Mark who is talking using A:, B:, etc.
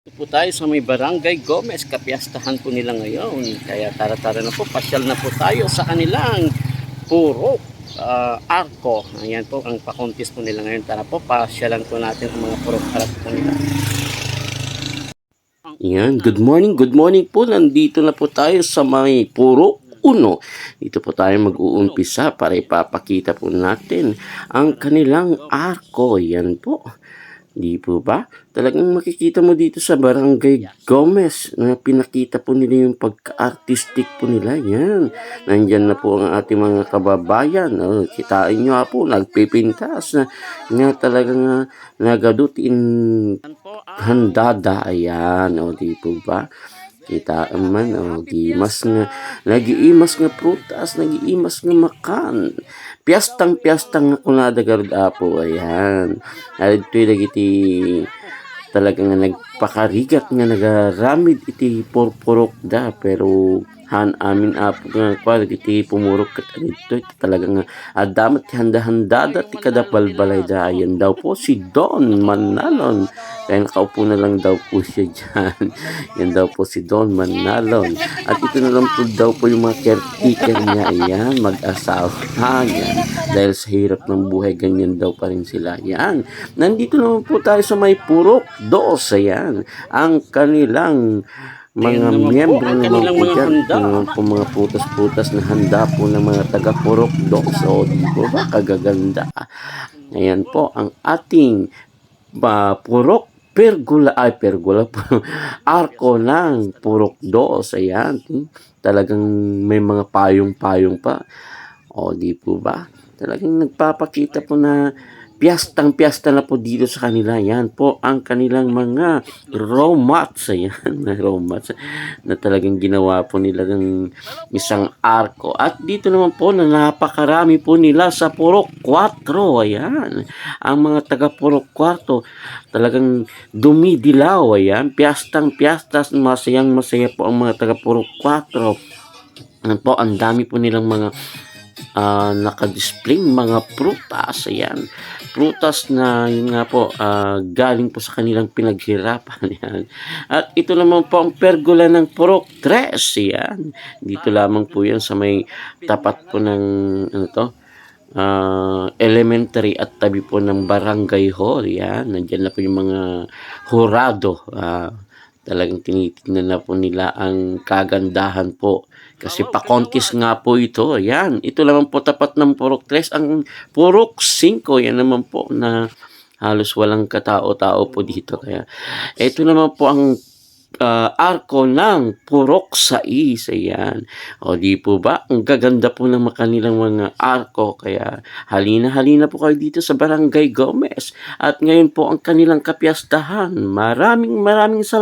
A: Ito po tayo sa may Barangay Gomez, kapiyastahan po nila ngayon. Kaya tara-tara na po, pasyal na po tayo sa kanilang puro arko. Ayan po ang pakontis po nila ngayon. Tara po, pasyalan po natin ang mga puro arko po nila. Ayan, good morning po. Nandito na po tayo sa may puro uno. Dito po tayo mag-uumpisa para ipapakita po natin ang kanilang arko. Yan po. Di po ba? Talagang makikita mo dito sa Barangay Gomez na pinakita po nila yung pagka-artistic po nila. Yan. Nandyan na po ang ating mga kababayan. Oh, kitain nyo po, nagpipintas na nga talagang nagadutin handada. Ayan. O, di po ba? Kita man, oh, gimas nga, nagiimas nga prutas, nagiimas nga makan. Piyastang nga kunada garud apo, ayan. Ay, ito'y lagiti talaga nga nagpakarigat nga nagaramid iti purpurok da, pero han amin apo nga kwa iti pumurok kat ito talaga nga adamat ti handa-handa ti kadapalbalay da. Ayan daw po si Don Manalon. Kaya nakaupo na lang daw po siya dyan. Yan daw po si Don Manalon. At ito na lang po daw po yung mga caretaker niya. Ayan, mag-asawa. Yan. Dahil sa hirap ng buhay, ganyan daw pa rin sila. Yan. Nandito naman po tayo sa may Purok 2. Ayan. Ang kanilang mga miyembro naman po dyan. Po mga putas-putas na handa po ng mga taga-Purok 2. So, di po ba? Kagaganda. Ayan po, ang ating Purok pergola po arko ng Purok 2. Ayan, talagang may mga payong-payong pa. O di po ba? Talagang nagpapakita po na piyastang-piyasta na po dito sa kanila. Yan po ang kanilang mga raw mats. Ayan, raw mats na talagang ginawa po nila ng isang arko. At dito naman po na napakarami po nila sa Purok 4. Ayan, ang mga taga Purok 4 talagang dumidilaw. Ayan, piyastang-piyastas, masayang-masaya po ang mga taga Purok 4. Ano po, ang dami po nilang mga nakadisplay mga prutas. Ayan, prutas na yun nga po galing po sa kanilang pinaghirapan. Yan. At ito naman po ang pergola ng Purok 3. Yan, dito lamang po yan sa may tapat po ng ano to, elementary at tabi po ng barangay hall. Yan, nandyan na po yung mga hurado. Talagang tinitignan na po nila ang kagandahan po. Kasi pakontis nga po ito. Ayan. Ito naman po tapat ng Purok 3. Ang Purok 5. Yan naman po na halos walang katao-tao po dito. Kaya ito naman po ang arko ng Purok 6. Ayan. O di po ba? Ang gaganda po ng kanilang mga arko. Kaya halina po kayo dito sa Barangay Gomez. At ngayon po ang kanilang kapiyastahan. Maraming salamat.